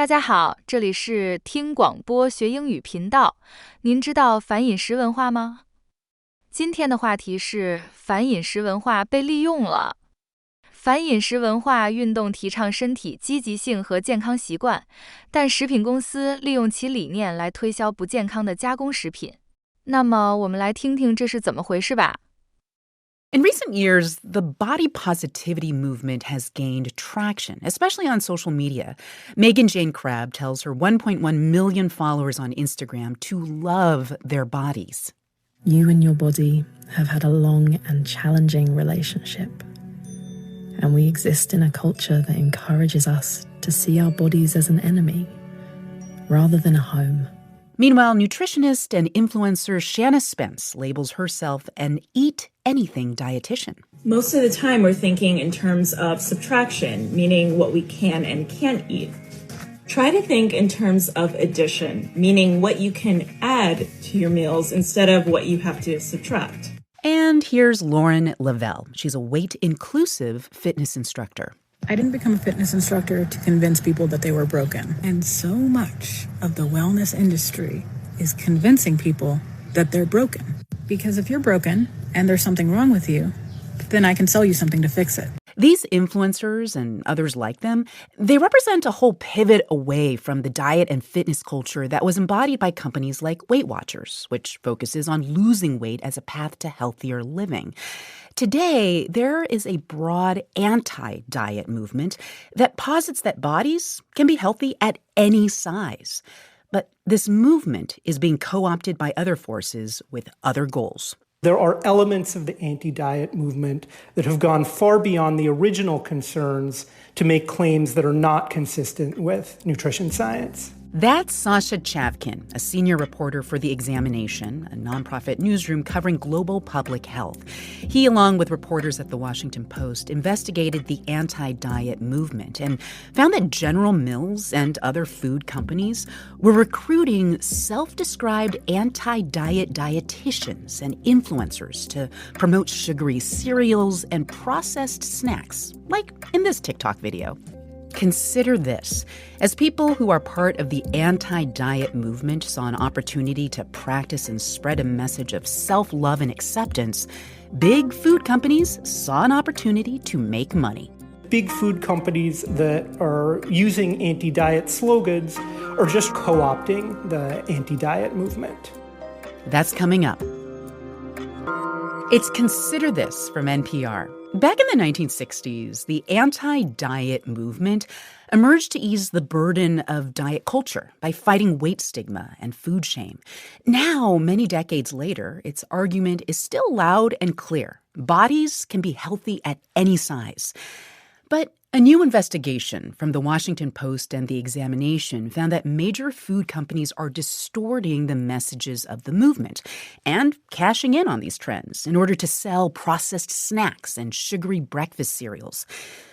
大家好，这里是听广播学英语频道。您知道反饮食文化吗？今天的话题是反饮食文化被利用了。反饮食文化运动提倡身体积极性和健康习惯，但食品公司利用其理念来推销不健康的加工食品。那么我们来听听这是怎么回事吧。In recent years, the body positivity movement has gained traction, especially on social media. Megan Jane Crabb tells her 1.1 million followers on Instagram to love their bodies. You and your body have had a long and challenging relationship. And we exist in a culture that encourages us to see our bodies as an enemy rather than a home. Meanwhile, nutritionist and influencer Shanna Spence labels herself an eat-anything dietitian. Most of the time, we're thinking in terms of subtraction, meaning what we can and can't eat. Try to think in terms of addition, meaning what you can add to your meals instead of what you have to subtract. And here's Lauren Lavelle. She's a weight-inclusive fitness instructor. I didn't become a fitness instructor to convince people that they were broken. And so much of the wellness industry is convincing people that they're broken. Because if you're broken and there's something wrong with you, then I can sell you something to fix it. These influencers and others like them, they represent a whole pivot away from the diet and fitness culture that was embodied by companies like Weight Watchers, which focuses on losing weight as a path to healthier living. Today, there is a broad anti-diet movement that posits that bodies can be healthy at any size. But this movement is being co-opted by other forces with other goals. There are elements of the anti-diet movement that have gone far beyond the original concerns to make claims that are not consistent with nutrition science. That's Sasha Chavkin, a senior reporter for The Examination, a nonprofit newsroom covering global public health. He, along with reporters at The Washington Post, investigated the anti-diet movement and found that General Mills and other food companies were recruiting self-described anti-diet dietitians and influencers to promote sugary cereals and processed snacks, like in this TikTok video. Consider this. As people who are part of the anti-diet movement saw an opportunity to practice and spread a message of self-love and acceptance, big food companies saw an opportunity to make money. Big food companies that are using anti-diet slogans are just co-opting the anti-diet movement. That's coming up. It's Consider This from NPR. Back in the 1960s, the anti-diet movement emerged to ease the burden of diet culture by fighting weight stigma and food shame. Now, many decades later, its argument is still loud and clear. Bodies can be healthy at any size. But a new investigation from The Washington Post and The Examination found that major food companies are distorting the messages of the movement and cashing in on these trends in order to sell processed snacks and sugary breakfast cereals.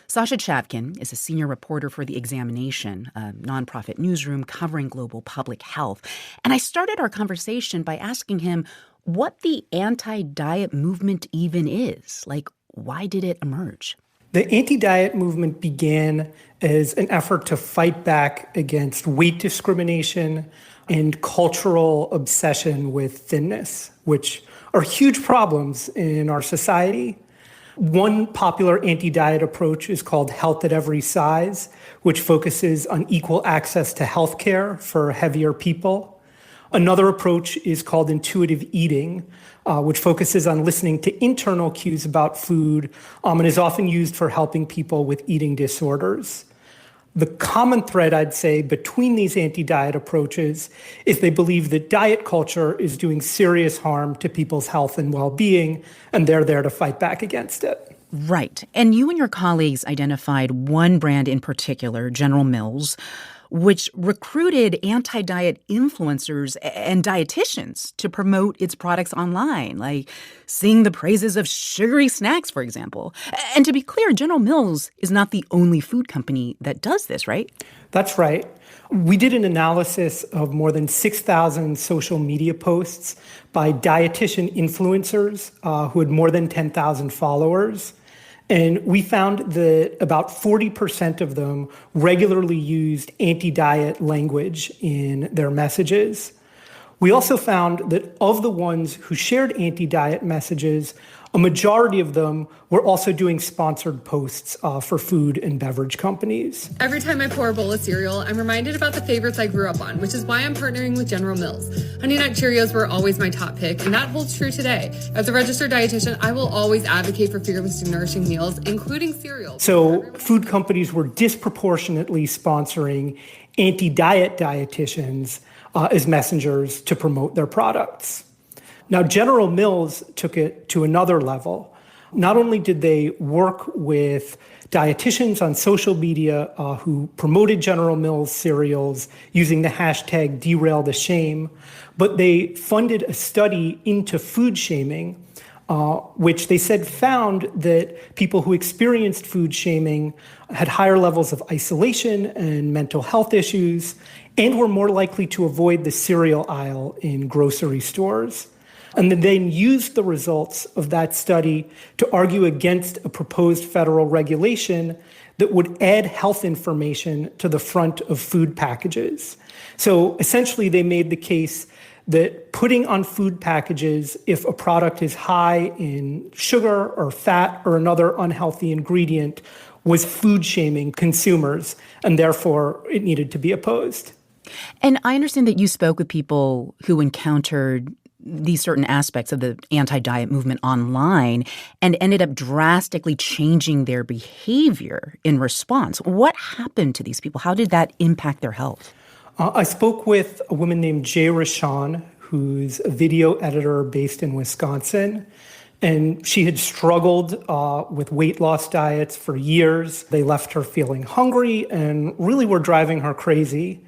Sasha Chavkin is a senior reporter for The Examination, a nonprofit newsroom covering global public health. And I started our conversation by asking him what the anti-diet movement even is. Like, why did it emerge? The anti-diet movement began as an effort to fight back against weight discrimination and cultural obsession with thinness, which are huge problems in our society. One popular anti-diet approach is called health at every size, which focuses on equal access to health care for heavier people. Another approach is called intuitive eating, which focuses on listening to internal cues about food and is often used for helping people with eating disorders. The common thread, I'd say, between these anti-diet approaches is they believe that diet culture is doing serious harm to people's health and well-being, and they're there to fight back against it. Right. And you and your colleagues identified one brand in particular, General Mills, which recruited anti-diet influencers and dietitians to promote its products online, like sing the praises of sugary snacks, for example. And to be clear, General Mills is not the only food company that does this, right? That's right. We did an analysis of more than 6,000 social media posts by dietitian influencers who had more than 10,000 followers. And we found that about 40% of them regularly used anti-diet language in their messages. We also found that of the ones who shared anti-diet messages, a majority of them were also doing sponsored posts for food and beverage companies. Every time I pour a bowl of cereal, I'm reminded about the favorites I grew up on, which is why I'm partnering with General Mills. Honey Nut Cheerios were always my top pick, and that holds true today. As a registered dietitian, I will always advocate for fearless and nourishing meals, including cereal. So food companies were disproportionately sponsoring anti-diet dietitians as messengers to promote their products. Now, General Mills took it to another level. Not only did they work with dietitians on social media who promoted General Mills cereals using the hashtag #DerailTheShame, but they funded a study into food shaming, which they said found that people who experienced food shaming had higher levels of isolation and mental health issues, and were more likely to avoid the cereal aisle in grocery stores. And then used the results of that study to argue against a proposed federal regulation that would add health information to the front of food packages. So essentially, they made the case that putting on food packages, if a product is high in sugar or fat or another unhealthy ingredient, was food shaming consumers, and therefore it needed to be opposed. And I understand that you spoke with people who encountered these certain aspects of the anti-diet movement online and ended up drastically changing their behavior in response. What happened to these people? How did that impact their health? I spoke with a woman named Jay Rashawn, who's a video editor based in Wisconsin. And she had struggled with weight loss diets for years. They left her feeling hungry and really were driving her crazy.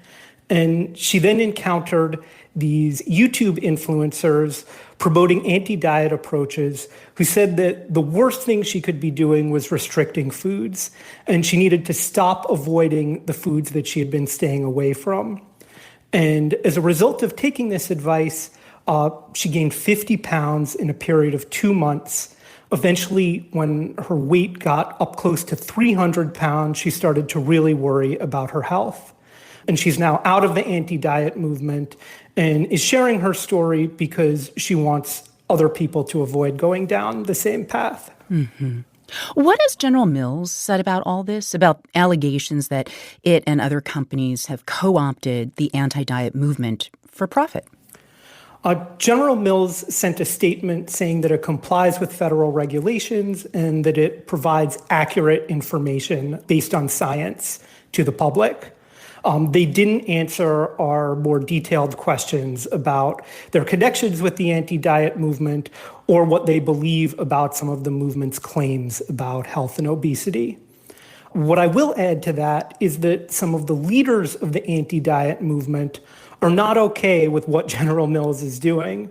And she then encountered these YouTube influencers promoting anti-diet approaches who said that the worst thing she could be doing was restricting foods, and she needed to stop avoiding the foods that she had been staying away from. And as a result of taking this advice, she gained 50 pounds in a period of 2 months. Eventually, when her weight got up close to 300 pounds, she started to really worry about her health. And she's now out of the anti-diet movement and is sharing her story because she wants other people to avoid going down the same path. Mm-hmm. What has General Mills said about all this, about allegations that it and other companies have co-opted the anti-diet movement for profit? General Mills sent a statement saying that it complies with federal regulations and that it provides accurate information based on science to the public. They didn't answer our more detailed questions about their connections with the anti-diet movement or what they believe about some of the movement's claims about health and obesity. What I will add to that is that some of the leaders of the anti-diet movement are not okay with what General Mills is doing.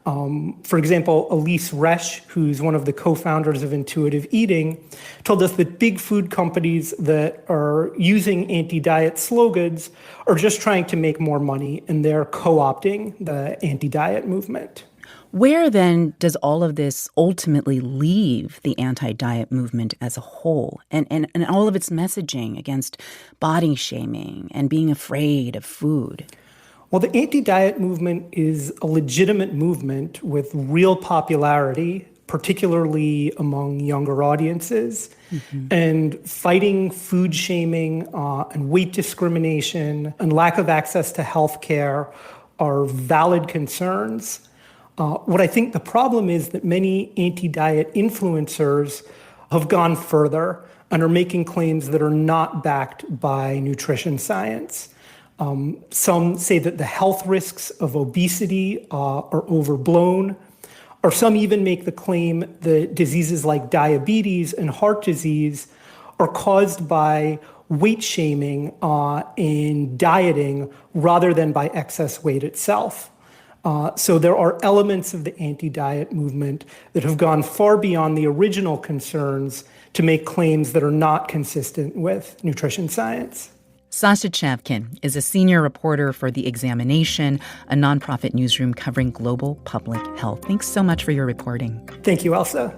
For example, Elise Resch, who's one of the co-founders of Intuitive Eating, told us that big food companies that are using anti-diet slogans are just trying to make more money, and they're co-opting the anti-diet movement. Where then does all of this ultimately leave the anti-diet movement as a whole and all of its messaging against body shaming and being afraid of food? Well, the anti-diet movement is a legitimate movement with real popularity, particularly among younger audiences. Mm-hmm. And fighting food shaming and weight discrimination and lack of access to health care are valid concerns. What I think the problem is that many anti-diet influencers have gone further and are making claims that are not backed by nutrition science. Some say that the health risks of obesity are overblown, or some even make the claim that diseases like diabetes and heart disease are caused by weight shaming and dieting rather than by excess weight itself. So there are elements of the anti-diet movement that have gone far beyond the original concerns to make claims that are not consistent with nutrition science. Sasha Chavkin is a senior reporter for The Examination, a nonprofit newsroom covering global public health. Thanks so much for your reporting. Thank you, Elsa.